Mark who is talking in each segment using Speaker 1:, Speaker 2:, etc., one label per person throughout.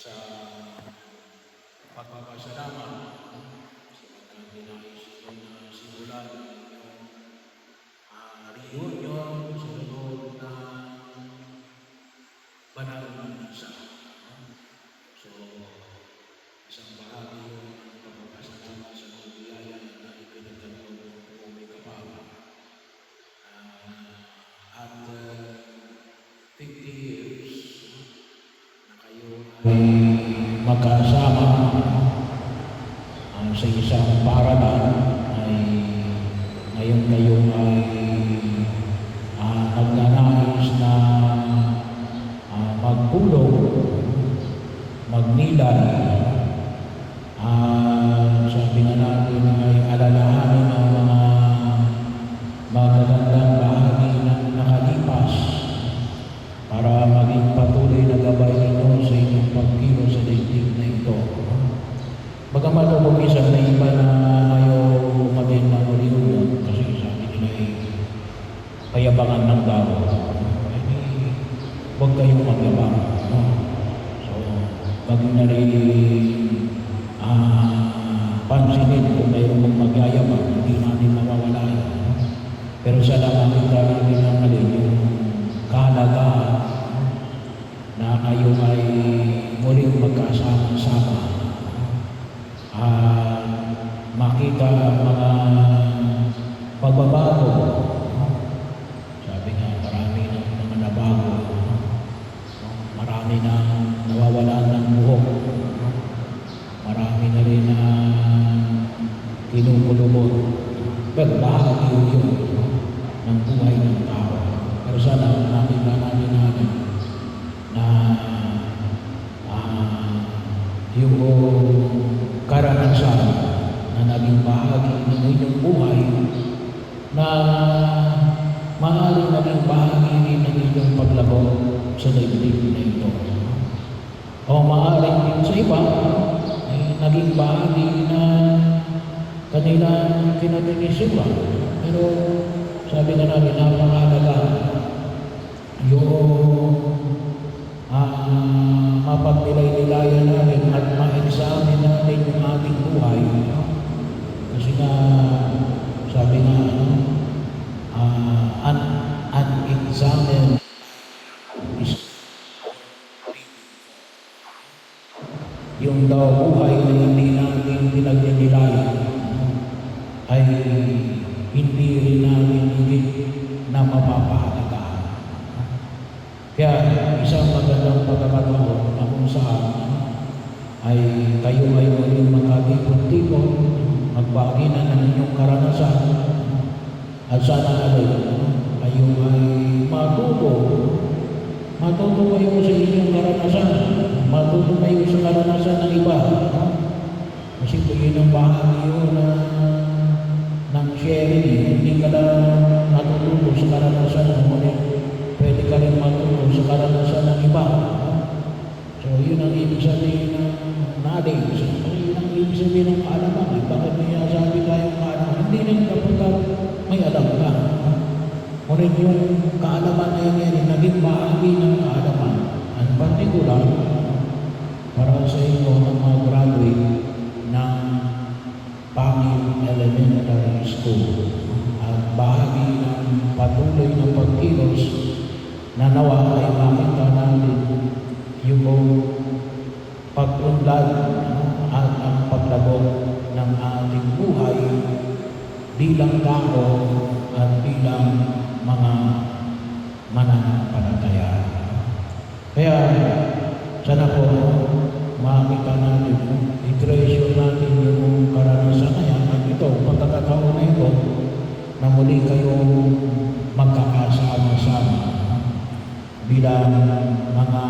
Speaker 1: sa pagpapasalamat sa mga dinais na simulan ng reunion sa loob ng banal na misa. So, isang bahagi yun ng pagpapasalamat sa mga biyaya na ipinagkaloob ng Umay Kapama. At 50 years na kayo ay magkasama sa isang paralan ay ngayon kayo ay nagnanais na magpulong, magnilay, sabi nga natin ay alalahanin ang mga magagandang bahagi ng nakalipas para maging patuloy na gabay ninyo sa inyong pagkilos sa daigdig na ito. Bagamat ako minsan na iba na ayaw umamin ng reunion kasi sabi nila ay payabangan ng tao. Huwag kayong magyabang. So, bagay na rin pansinin kung mayroon mong magyayabang, hindi natin mawawala yun. Pero sa namin natin ang yung kahalagaan na kayo ay muling magkasama-sama at makita ang mga pagbabago. Sabi nga, marami ng mga nabago, marami na nawawalan ng buhok, marami na rin na kinukulubot. Pero bahagi yun ng buhay ng tao. Pero sana nakita natin na yung karanasan na naging bahagi ng inyong buhay na maaaring naging bahagi rin ng inyong paglabo sa daigdig na ito. O maaaring din sa iba ay naging bahagi na kanilang kinatiniswa. Pero sabi nga natin, napakahalaga yung mapagbilay-bilayan natin at ma-examine natin yung ating buhay. Kasi nga, sabi nga, un-examined is yung daw buhay na hindi natin pinaglinilayan ay hindi rin natin higit na mapapahalagaan. Kaya isang magandang pagkakataon na kung saan ay kayo ay muling magkatipon-tipon, magbagi na ng inyong karanasan at sana kayo ay matuto kayo sa inyong karanasan, matuto kayo sa karanasan ng iba. Kasi kung yun ang bahagi yun ng sharing, hindi ka lang natututo sa karanasan ng muling pwede ka rin matuto sa karanasan ng iba. So, yun ang ibig sabihin ng knowledge. Yun ang ibig sabihin ng kaalaman. Bakit may sabi tayong kaalaman? Hindi rin kapag may alam ka. Ngunit yung kaalaman na yun, naging bahagi ng kaalaman. Ang particular, para sa inyo ng mga graduate ng Pangil Elementary School. At bahagi ng patuloy ng pagkilos na nawa ay makita natin yung pag-unlad at ang paglabog ng ating buhay bilang tao at bilang mga mananampalataya. Kaya sana po makita natin, i-treasure natin yung karanasan na yan at ito, pagkakataon na ito na muli kayong magkakasama-sama bilang mga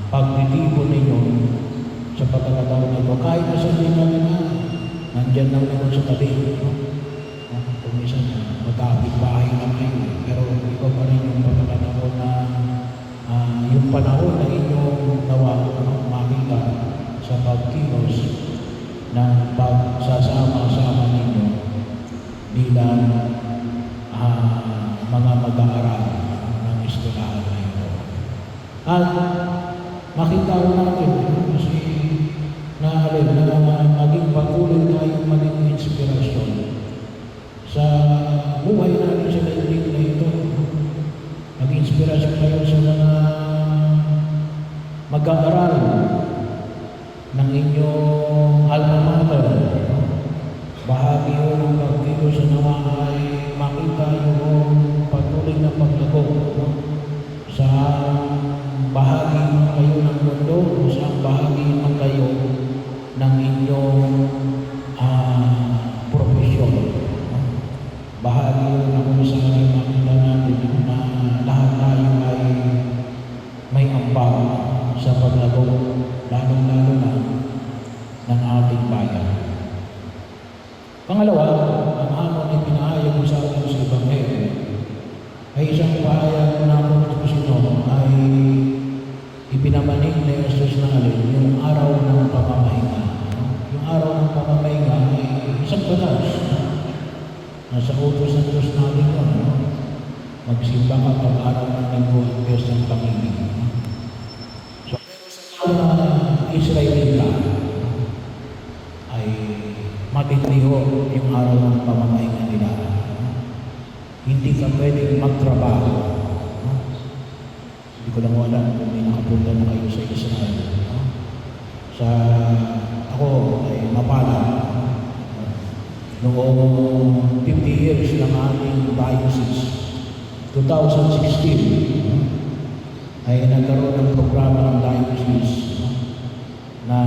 Speaker 1: pagtitipon ninyo sa pagkakataon na ito. Kahit na sabihin natin nandyan lang naman sa tabi. Kung minsan magkakapit-bahay na kayo. Pero iba pa rin yung pagkakataon na yung panahon na inyong nawa makita sa pagkilos ng pagsasama-sama ninyo bilang mga mag-aaral ng eskwelahan na ito. At makita ko natin kasi naalala na maging patuloy tayong maging inspirasyon sa buhay natin sa daigdig na ito. Mag-inspirasyon tayo sa mga mag-aaral ng inyong alma mater. Bahagi ho ng pagkilos sa nawa ay makita yung patuloy na paglago sa bahagi man kayo ng mundo o sa bahagi man kayo ng inyong profesyon. Bahagi na kung saan ay makita natin na lahat tayo ay may ambag sa paglago, lalong-lalo na ng ating bayan. Pangalawa, ang hamon ay pinahayag mo sa atin sa Ebanghelyo ay isang pahayag na kung sino ay ipinamanig na Jesus na alin, yung araw ng pamamahinga. Yung araw ng pamamahinga ay isang batas. Nasa utos ng Diyos natin yun. Magsimba ka pag-araw ng linggo at Diyos ng Panginoon. So, pero sa mga Israelita ay matindi ho yung araw ng pamamahinga nila. Hindi ka pwedeng magtrabaho. Hindi ko lang alam kung may nakapunta na kayo sa Israel. Ako ay mapala. Noong 50 years ng ating diocese, 2016, ay nagkaroon ng programa ng diocese na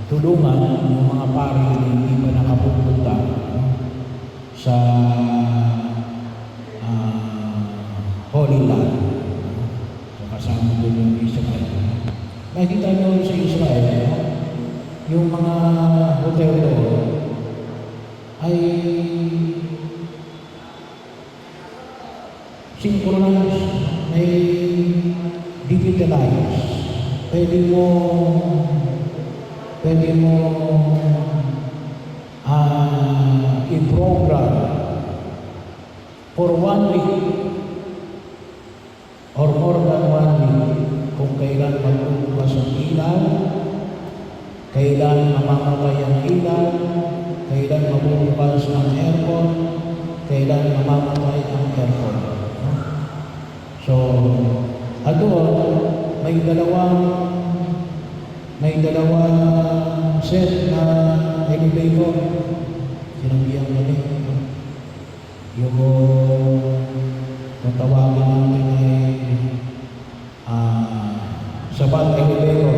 Speaker 1: tulungan ng mga pari na hindi pa nakapupunta sa Holy Land. So, kasama doon yung Israel. Nakikita nyo sa Israel, yung mga hotel doon ay synchronized, may digitalized. Pwede mo i-program for 1 week or more than 1 week kung kailan magbubukas ang ilaw, kailan mamamatay ang ilaw, kailan mabubukas ang aircon, kailan mamamatay ang aircon. So, may dalawang set na elevator. Sinabihan kami. Yung tawagin natin ay sabat elevator.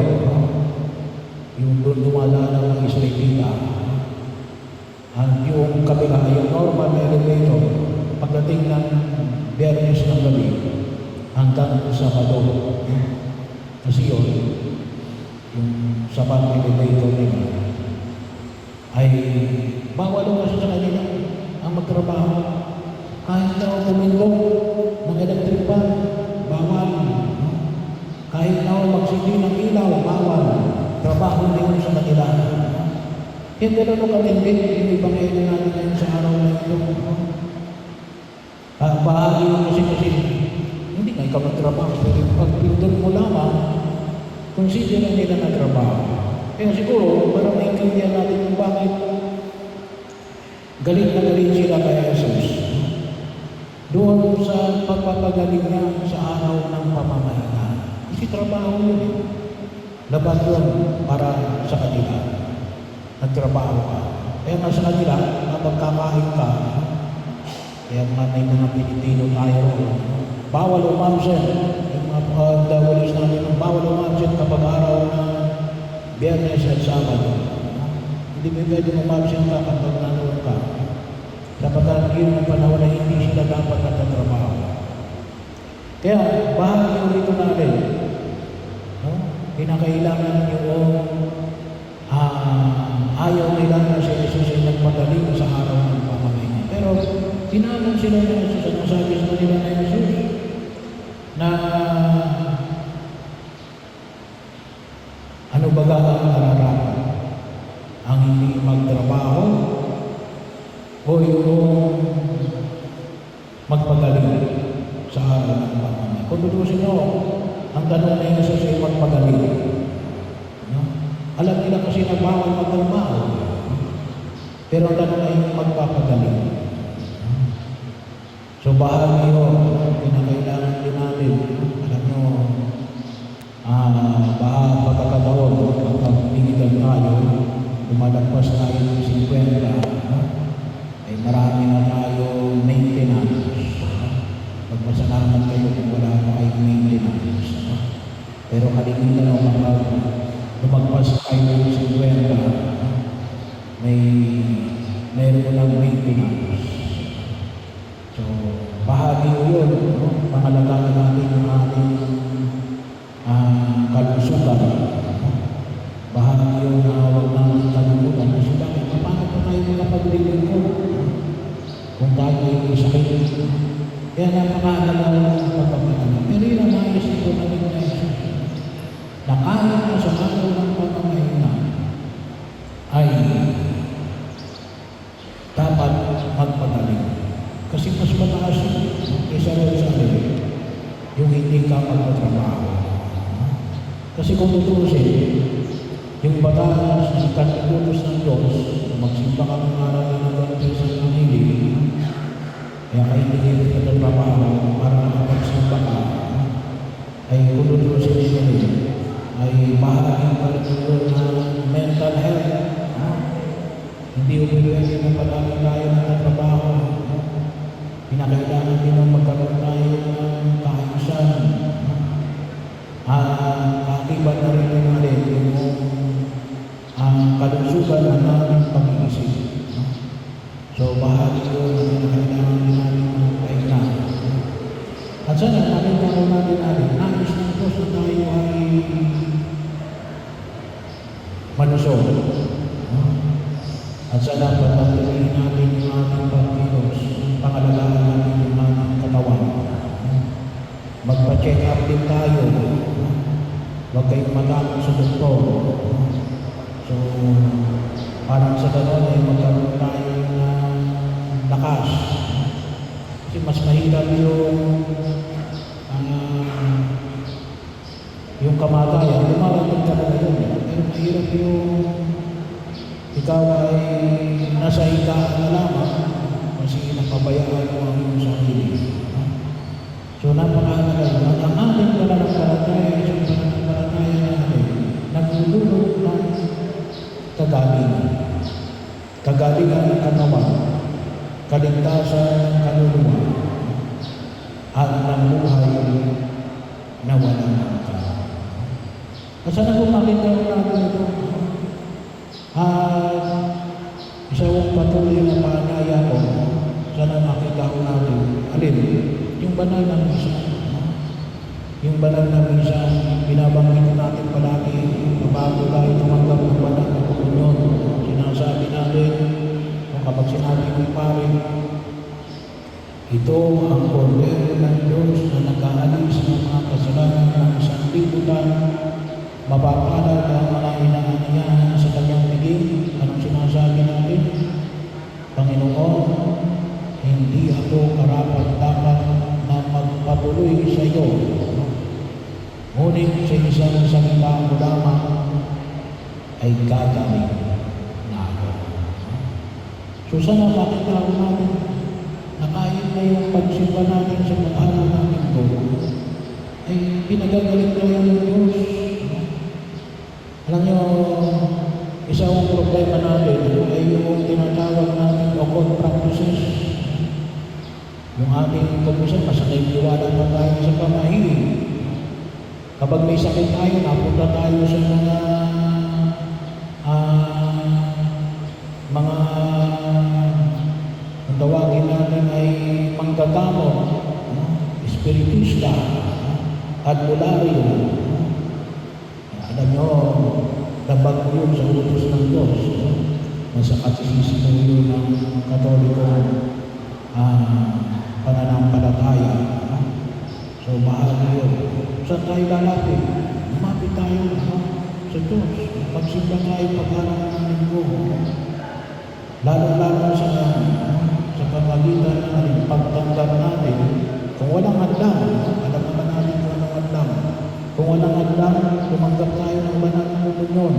Speaker 1: Yung doon dumadaan ng Israelita. Yung kabila, yung normal elevator, pagdating ng Biyernes ng gabi, hanggang sa Sabado. Kasi yun, yung sabat elevator nila, ay bawal kasi sa kanila ang magtrabaho. Kahit na pumindong ng electric fan, bawal. Kahit na magsindi ng ilaw, bawal. Trabaho din sa kanila. Hindi na katindi yung Ebanghelyo natin ngayon sa araw na ito. Bahagi mo kasi hindi nga ikaw magtrabaho. Pero pag-pindon mo lamang, consider nila na trabaho. Kaya siguro, parang maintindihan natin kung bakit galit na galit sila kay Jesus. Doon sa pagpapagaling niya sa araw ng pamamahinga. Kasi trabaho yun eh. Laban yun para sa kanila. Nagtrabaho ka. Kaya nga sa kanila, kapag kakain ka, kaya may mga Pilipino tayo, bawal umabsent. Yung mga dawalis natin, bawal umabsent kapag araw na Biyernes at Sabado. Hindi mo pwede umabsent ka kapag nanood ka. Dapat yun ang panahon na hindi sila dapat nagtatrabaho. Kaya, bahagi yung rito natin, kinakailangan yung ayaw nila na si Jesus ay nagpadaling sa araw ng pamamahinga. Pero, tinanong sila na Jesus, ano sabi sa nila na Jesus, na ano ba ang nararapat? Ang hindi magtrabaho o yung magpagaling sa araw ng pamamahinga? Kung tutusin nyo, ang tanong na yun sa magpagaling. No? Alam nila kasi na bawal magtrabaho. Pero ang tanong ay magpapagaling. So bahagi yun, pinakailangan din natin. Alam nyo, pagkakataon, kapag pinigal tayo, lumalagpas tayo ng 50, no? Ay marami na tayo maintenance. Pagpasalamat kayo kung wala pa kayong maintenance. No? Pero kalimutan nyo kapag lumagpas kayo ng 50, meron ng maintenance. So, bahagi yun, no? Pangalagaan natin ang ating kalusugan. Bahagi yun na huwag natin kalimutan. Kasi bakit? Paano pa tayo makapagliling ko? Kung tayo ay sakit. Kaya napakahalaga ng pagpapagaling. Pero yun ang ayos ito na rin na Jesus. Na kahit na sa araw ng pamamahinga ay dapat magpagaling. Kasi mas mataas kaysa rin sa akin yung hindi ka magpatrabaho. Kasi kung tutusin, yung batas na ikatutos ng Diyos, magsimba ka ng araw na nag-antes sa pamili, kaya kayo hindi ka trabaho para makapagsimba ka, ay kung tutusin niya rin, ay mahalaging partidor na mental health. Hindi umiliwin na palagi tayo nagtatrabaho. Pinakailangan din ang magkaroon tayo ng kaayusan. Akibat na rin yung kalusugan ng aming pag-iisip. So, bahagi yun na pinakailangan din natin ng pahinga. At sana, nakita natin nais ng Diyos na tayo ay malusog. At sana, pagpapiliin natin yung ating pag-ilos, pangalagaan natin yung ating katawan. Magpa-check up din tayo. Huwag kayong matakot sa doktor. So, parang sa gano'n ay magkaroon tayo ng lakas. Kasi mas mahirap yung kamatayan. Lumalating ka na yun. Pero mahirap yung ikaw ay nasa higaan na lamang kasi napabayaan mo ang iyong sarili. So, napakahalaga. Ang ating pananampalataya, isang pananampalataya natin, nagdudulot ng kagalingan. Kagalingan ng katawan, kaligtasan ng kaluluwa, at ng buhay na walang hanggan. At sana kung makita natin ito, isang patuloy na paanyaya ko, sana makita ko natin, alin, yung banal na misa. Yung banal na misa, binabanggit natin palagi, bago tayo tumanggap ng banal na komunyon. Sinasabi natin, kung kapag sinabi ko pare, ito ang kordero ng Diyos na nag-aalis ng mga kasalanan ng isang libutan, mapapalad ang mga inaaniyahan sa kanyang piging. Anong sinasabi natin? Panginoon, hindi ako karapat-dapat na magpatuloy sa iyo. Ngunit sa isang salita mo lamang ay gagawin na ako. So sana makita ko natin na kahit na yung pagsimba natin sa mag-araw namin ko, ay pinagagaling tayo ng Diyos. Alam nyo, isang problema natin ay yung tinatawag natin occult practices. Yung ating pag-usap, masakay niwala pa tayo sa pamahiin. Kapag may sakit tayo, napunta tayo sa mga ang tawagin natin ay manggagamot, espiritista, albularyo. Alam nyo, labag yun sa utos ng Diyos. Nasa katisismo yun ng Katoliko pananampalataya. So, bahagi yun. Saan tayo lalapit? Lumapit tayo sa Diyos. Magsimba tayo pag-araw ng linggo. Lalo-lalo sa pamagitan ng pagtanggap natin. Kung walang hadlang, alam naman natin lang, tumanggap tayo ng banal na komunyon.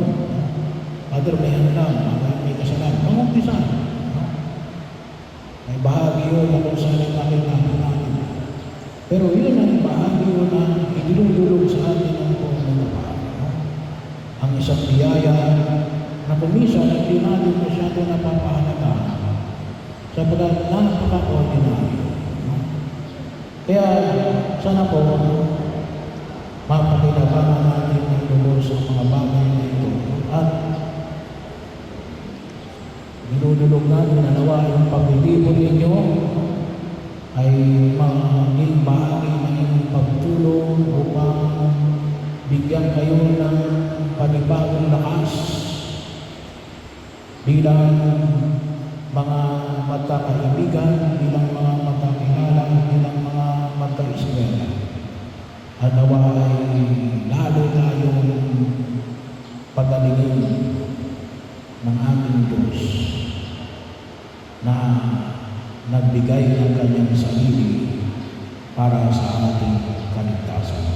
Speaker 1: Father, may lang, may kasalanan. Mangumpisa. May bahagi yun na kung saan nakilala natin. Pero yun ang bahagi yun na idinudulog sa atin ng Panginoon. Ang isang biyaya na kumisa na hindi natin masyado napapahalaga sapagkat napaka-ordinary. Kaya sana po mapakinabangan natin ng lubos sa mga bagay na ito at dinudulog natin na nawa yung paglilipon ninyo ay maging bahagi ng inyong pagtulong upang bigyan kayo ng panibagong lakas bilang mga magkakaibigan, bilang mga magkakilala, bilang mga magkaiskwela. At nawa ay lalo tayong pagalingin ng ating Diyos na nagbigay ng kanyang sarili para sa ating kaligtasan.